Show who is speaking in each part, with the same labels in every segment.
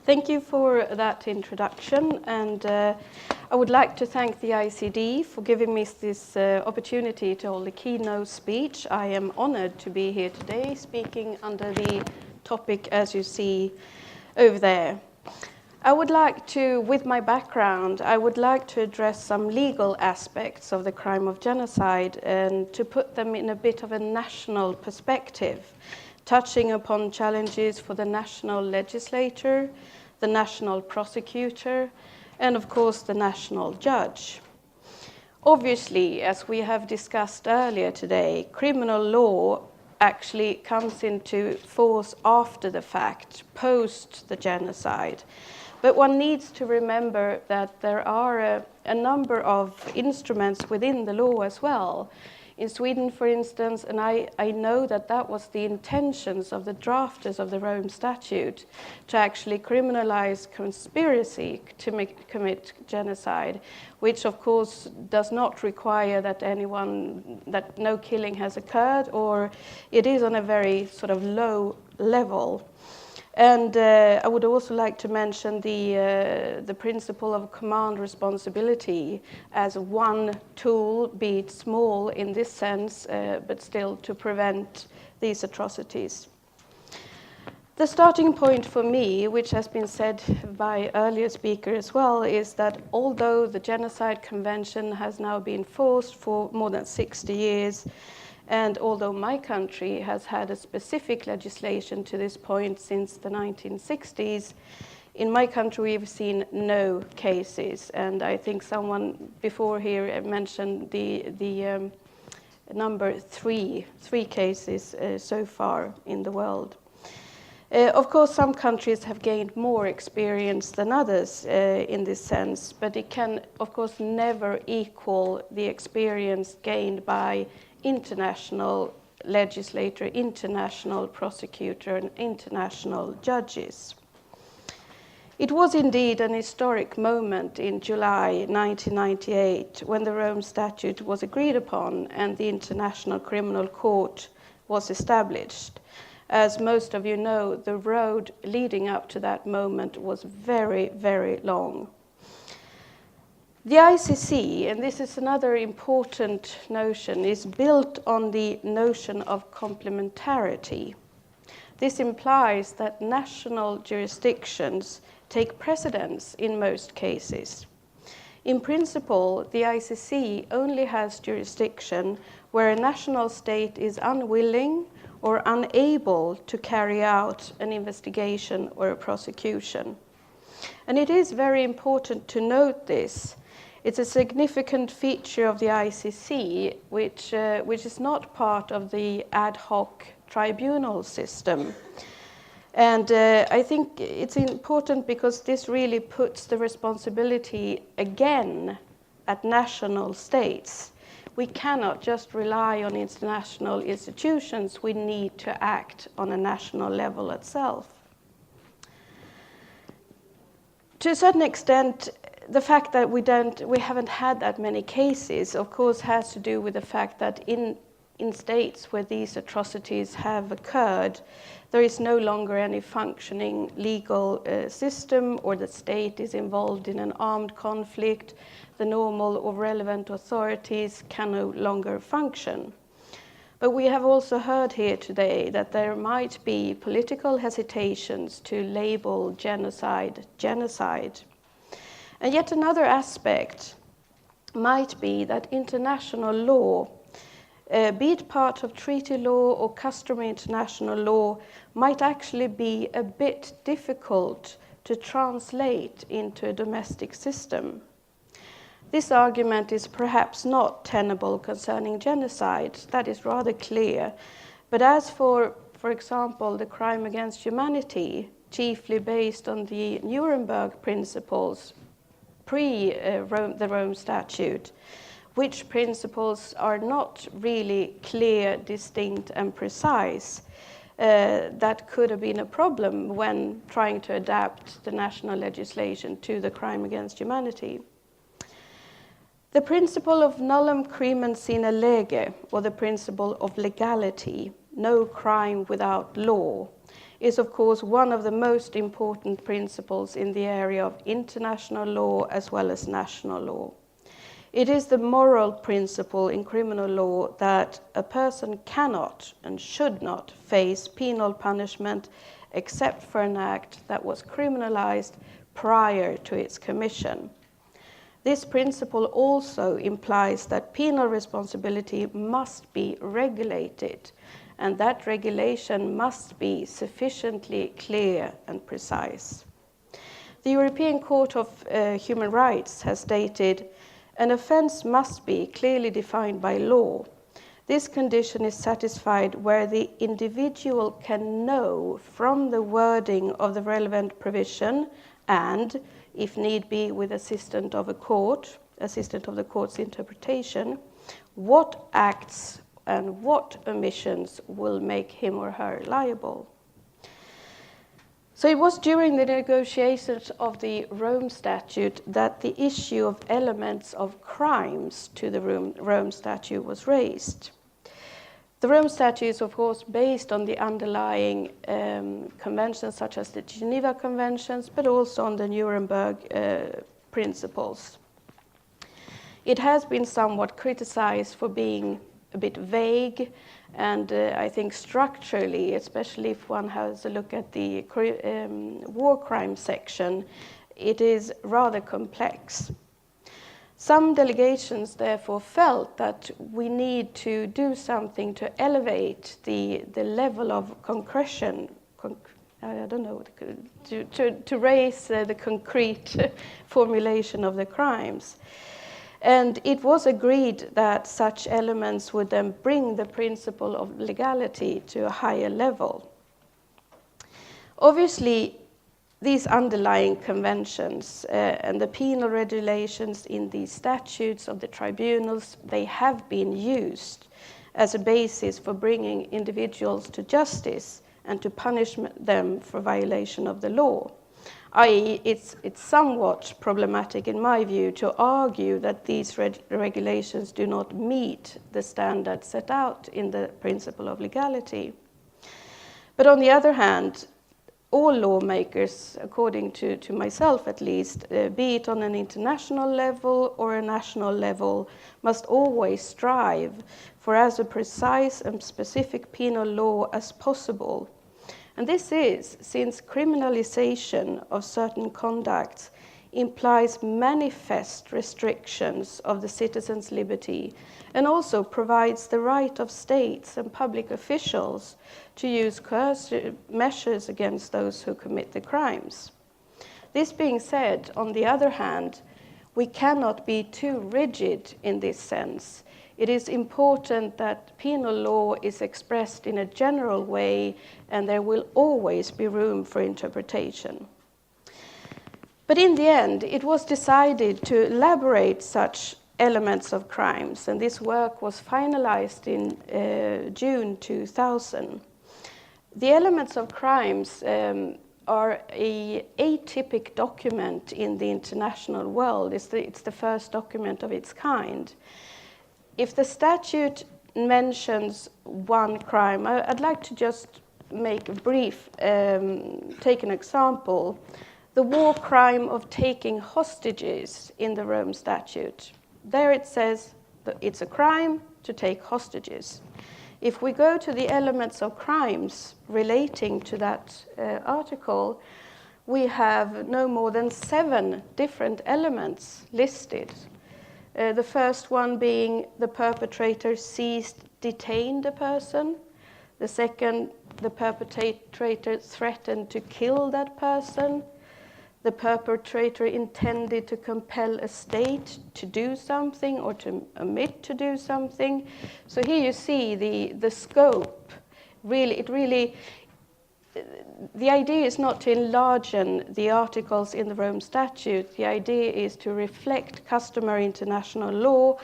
Speaker 1: Thank you for that introduction, and I would like to thank the ICD for giving me this opportunity to hold a keynote speech. I am honored to be here today speaking under the topic as you see over there. I would like to, with my background, I would like to address some legal aspects of the crime of genocide and to put them in a bit of a national perspective, touching upon challenges for the national legislator, the national prosecutor, and of course the national judge. Obviously, as we have discussed earlier today, criminal law actually comes into force after the fact, post the genocide. But one needs to remember that there are a number of instruments within the law as well. In Sweden, for instance, and I know that that was the intentions of the drafters of the Rome Statute, to actually criminalize conspiracy to commit genocide, which of course does not require that no killing has occurred, or it is on a very sort of low level. And I would also like to mention the principle of command responsibility as one tool, be it small in this sense, but still to prevent these atrocities. The starting point for me, which has been said by earlier speakers as well, is that although the Genocide Convention has now been forced for more than 60 years, and although my country has had a specific legislation to this point since the 1960s, in my country we've seen no cases. And I think someone before here mentioned the number three cases so far in the world. Of course, some countries have gained more experience than others in this sense, but it can, of course, never equal the experience gained by international legislator, international prosecutor, and international judges. It was indeed an historic moment in July 1998 when the Rome Statute was agreed upon and the International Criminal Court was established. As most of you know, the road leading up to that moment was very, very long. The ICC, and this is another important notion, is built on the notion of complementarity. This implies that national jurisdictions take precedence in most cases. In principle, the ICC only has jurisdiction where a national state is unwilling or unable to carry out an investigation or a prosecution. And it is very important to note this. It's a significant feature of the ICC, which is not part of the ad hoc tribunal system. And I think it's important because this really puts the responsibility again at national states. We cannot just rely on international institutions. We need to act on a national level itself. To a certain extent, the fact that we haven't had that many cases, of course, has to do with the fact that in states where these atrocities have occurred, there is no longer any functioning legal system, or the state is involved in an armed conflict. The normal or relevant authorities can no longer function. But we have also heard here today that there might be political hesitations to label genocide genocide. And yet another aspect might be that international law, be it part of treaty law or customary international law, might actually be a bit difficult to translate into a domestic system. This argument is perhaps not tenable concerning genocide, that is rather clear. But as for example, the crime against humanity, chiefly based on the Nuremberg principles, the Rome Statute, which principles are not really clear, distinct, and precise, that could have been a problem when trying to adapt the national legislation to the crime against humanity. The principle of nullum crimen sine lege, or the principle of legality, no crime without law, is of course one of the most important principles in the area of international law as well as national law. It is the moral principle in criminal law that a person cannot and should not face penal punishment except for an act that was criminalized prior to its commission. This principle also implies that penal responsibility must be regulated, and that regulation must be sufficiently clear and precise. The European Court of Human Rights has stated, "An offence must be clearly defined by law. This condition is satisfied where the individual can know from the wording of the relevant provision and, if need be with assistance of the court's interpretation, what acts and what omissions will make him or her liable." So it was during the negotiations of the Rome Statute that the issue of elements of crimes to the Rome Statute was raised. The Rome Statute is, of course, based on the underlying conventions such as the Geneva Conventions, but also on the Nuremberg principles. It has been somewhat criticized for being a bit vague, and I think structurally, especially if one has a look at the war crime section, it is rather complex. Some delegations therefore felt that we need to do something to elevate the level of concretion, to raise the concrete formulation of the crimes. And it was agreed that such elements would then bring the principle of legality to a higher level. Obviously, these underlying conventions and the penal regulations in the statutes of the tribunals, they have been used as a basis for bringing individuals to justice and to punish them for violation of the law. I.e., it's somewhat problematic in my view to argue that these regulations do not meet the standards set out in the principle of legality. But on the other hand, all lawmakers, according to myself at least, be it on an international level or a national level, must always strive for as a precise and specific penal law as possible. And this is since criminalization of certain conducts implies manifest restrictions of the citizen's liberty and also provides the right of states and public officials to use coercive measures against those who commit the crimes. This being said, on the other hand, we cannot be too rigid in this sense. It is important that penal law is expressed in a general way, and there will always be room for interpretation. But in the end, it was decided to elaborate such elements of crimes, and this work was finalized in June 2000. The elements of crimes are an atypical document in the international world. It's the first document of its kind. If the statute mentions one crime, I'd like to just make a brief, take an example. The war crime of taking hostages in the Rome Statute. There it says that it's a crime to take hostages. If we go to the elements of crimes relating to that article, we have no more than 7 different elements listed. The first one being the perpetrator seized, detained a person. The second, the perpetrator threatened to kill that person. The perpetrator intended to compel a state to do something or to omit to do something. So here you see the scope. The idea is not to enlarge the articles in the Rome Statute. The idea is to reflect customary international law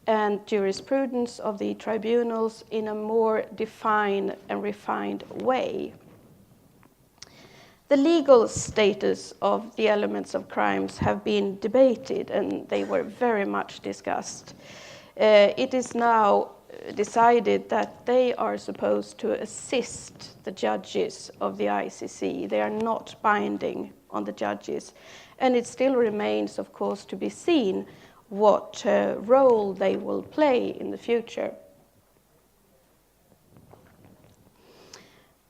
Speaker 1: and jurisprudence of the tribunals in a more defined and refined way. The legal status of the elements of crimes have been debated, and they were very much discussed. It is now decided that they are supposed to assist the judges of the ICC. They are not binding on the judges. And it still remains, of course, to be seen what role they will play in the future.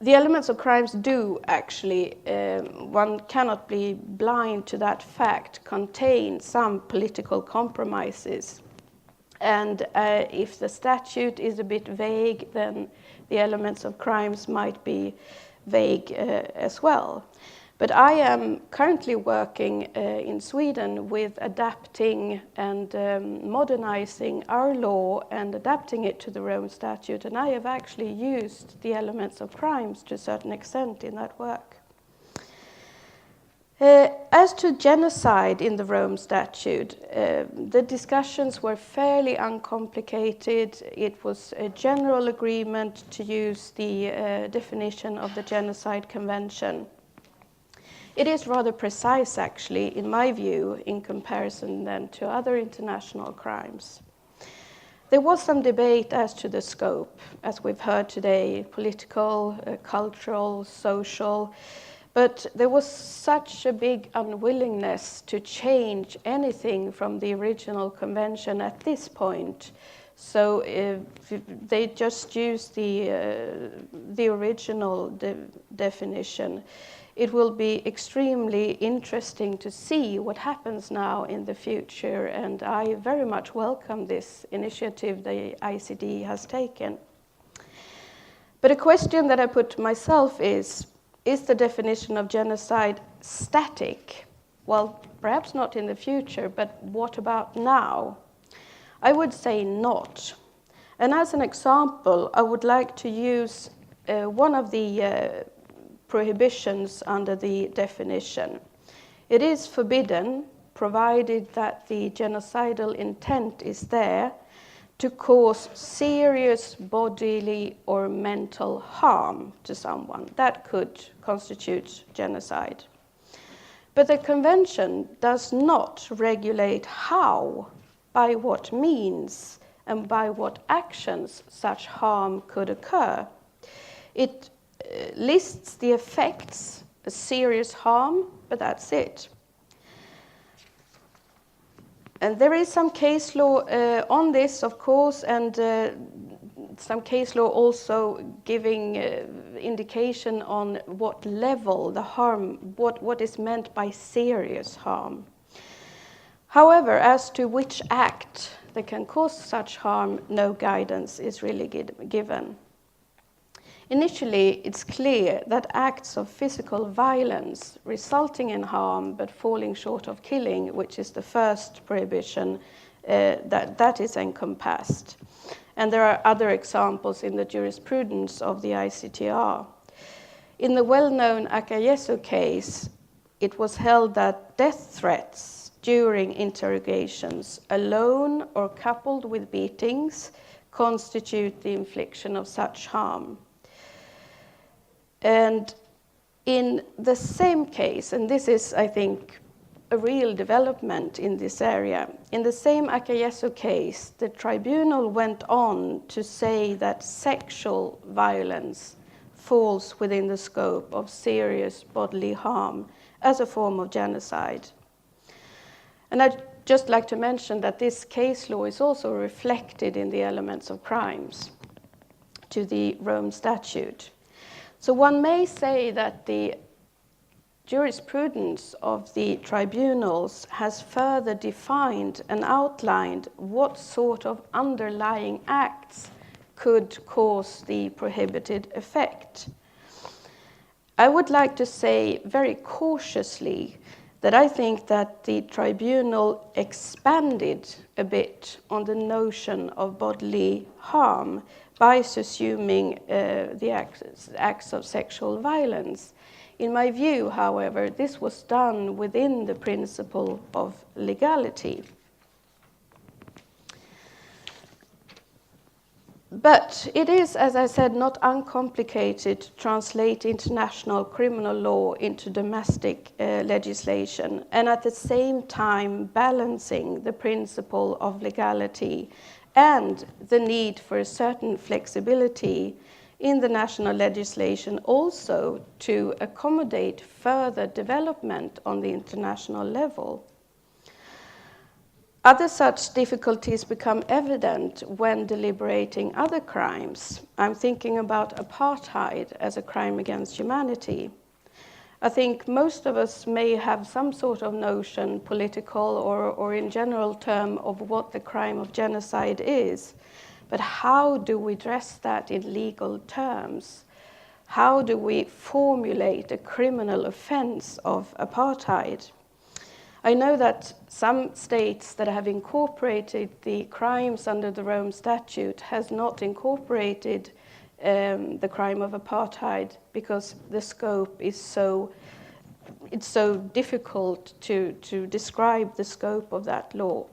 Speaker 1: The elements of crimes do actually, one cannot be blind to that fact, contain some political compromises. And if the statute is a bit vague, then the elements of crimes might be vague as well. But I am currently working in Sweden with adapting and modernizing our law and adapting it to the Rome Statute, and I have actually used the elements of crimes to a certain extent in that work. As to genocide in the Rome Statute, the discussions were fairly uncomplicated. It was a general agreement to use the definition of the Genocide Convention. It is rather precise, actually, in my view, in comparison then to other international crimes. There was some debate as to the scope, as we've heard today, political, cultural, social, but there was such a big unwillingness to change anything from the original convention at this point. So they just used the original definition. It will be extremely interesting to see what happens now in the future, and I very much welcome this initiative the ICD has taken. But a question that I put to myself is the definition of genocide static? Well, perhaps not in the future, but what about now? I would say not. And as an example, I would like to use one of the prohibitions under the definition. It is forbidden, provided that the genocidal intent is there, to cause serious bodily or mental harm to someone. That could constitute genocide. But the convention does not regulate how, by what means, and by what actions such harm could occur. It lists the effects, a serious harm, but that's it. And there is some case law on this, of course, and some case law also giving indication on what level the harm, what is meant by serious harm. However, as to which act that can cause such harm, no guidance is really given. Initially, it's clear that acts of physical violence resulting in harm but falling short of killing, which is the first prohibition, that is encompassed. And there are other examples in the jurisprudence of the ICTR. In the well-known Akayesu case, it was held that death threats during interrogations, alone or coupled with beatings, constitute the infliction of such harm. And in the same case, and this is, I think, a real development in this area, in the same Akayesu case, the tribunal went on to say that sexual violence falls within the scope of serious bodily harm as a form of genocide. And I'd just like to mention that this case law is also reflected in the elements of crimes to the Rome Statute. So one may say that the jurisprudence of the tribunals has further defined and outlined what sort of underlying acts could cause the prohibited effect. I would like to say very cautiously that I think that the tribunal expanded a bit on the notion of bodily harm by subsuming the acts of sexual violence. In my view, however, this was done within the principle of legality. But it is, as I said, not uncomplicated to translate international criminal law into domestic legislation, and at the same time balancing the principle of legality and the need for a certain flexibility in the national legislation also to accommodate further development on the international level. Other such difficulties become evident when deliberating other crimes. I'm thinking about apartheid as a crime against humanity. I think most of us may have some sort of notion, political or in general term, of what the crime of genocide is. But how do we dress that in legal terms? How do we formulate a criminal offense of apartheid? I know that some states that have incorporated the crimes under the Rome Statute has not incorporated the crime of apartheid because the scope is it's so difficult to describe the scope of that law.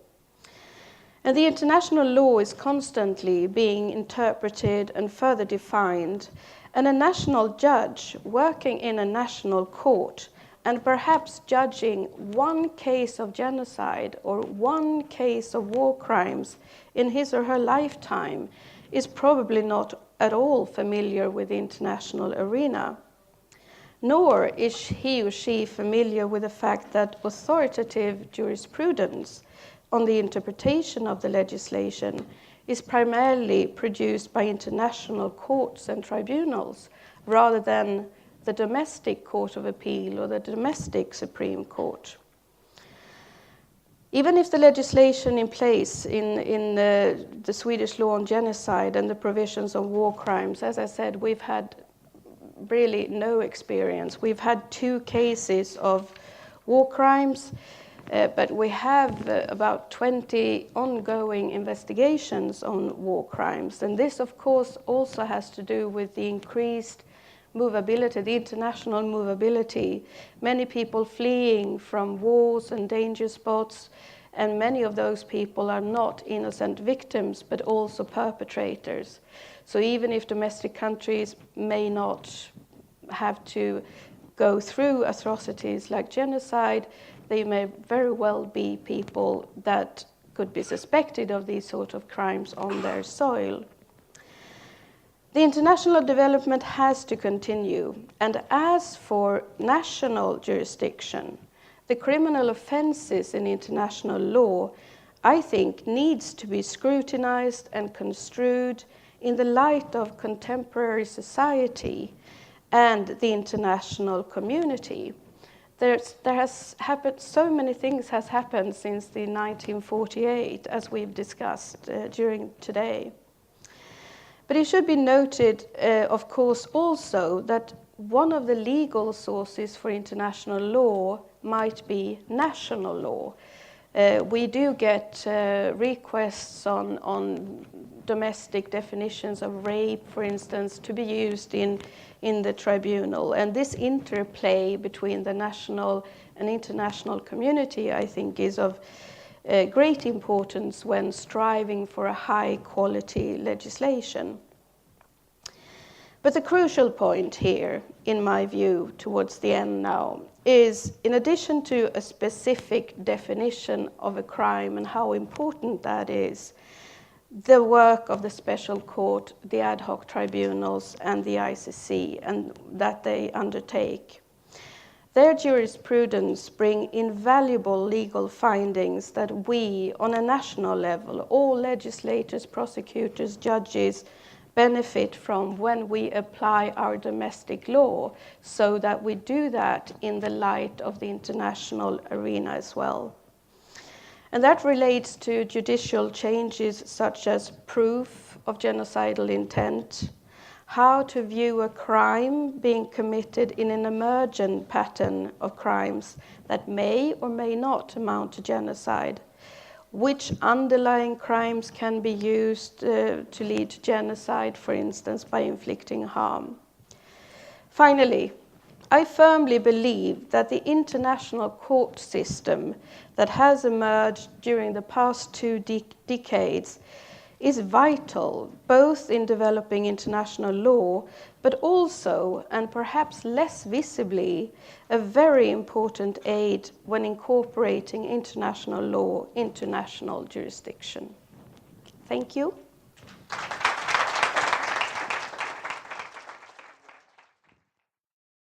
Speaker 1: And the international law is constantly being interpreted and further defined, and a national judge working in a national court and perhaps judging one case of genocide or one case of war crimes in his or her lifetime is probably not at all familiar with the international arena. Nor is he or she familiar with the fact that authoritative jurisprudence on the interpretation of the legislation is primarily produced by international courts and tribunals rather than the domestic Court of Appeal or the domestic Supreme Court. Even if the legislation in place in the Swedish law on genocide and the provisions on war crimes, as I said, we've had really no experience. We've had 2 cases of war crimes, but we have about 20 ongoing investigations on war crimes. And this, of course, also has to do with the increased movability, the international movability, many people fleeing from wars and danger spots, and many of those people are not innocent victims, but also perpetrators. So even if domestic countries may not have to go through atrocities like genocide, they may very well be people that could be suspected of these sort of crimes on their soil. The international development has to continue, and as for national jurisdiction, the criminal offenses in international law, I think, needs to be scrutinized and construed in the light of contemporary society and the international community. There has happened, so many things has happened since the 1948, as we've discussed during today. But it should be noted, of course, also that one of the legal sources for international law might be national law. We do get requests on domestic definitions of rape, for instance, to be used in the tribunal. And this interplay between the national and international community, I think, is of great importance when striving for a high quality legislation. But the crucial point here, in my view, towards the end now, is in addition to a specific definition of a crime and how important that is, the work of the special court, the ad hoc tribunals, and the ICC, and that they undertake. Their jurisprudence bring invaluable legal findings that we, on a national level, all legislators, prosecutors, judges, benefit from when we apply our domestic law, so that we do that in the light of the international arena as well. And that relates to judicial changes such as proof of genocidal intent, how to view a crime being committed in an emergent pattern of crimes that may or may not amount to genocide, which underlying crimes can be used to lead to genocide, for instance, by inflicting harm. Finally, I firmly believe that the international court system that has emerged during the past 2 decades is vital, both in developing international law, but also, and perhaps less visibly, a very important aid when incorporating international law into national jurisdiction. Thank you.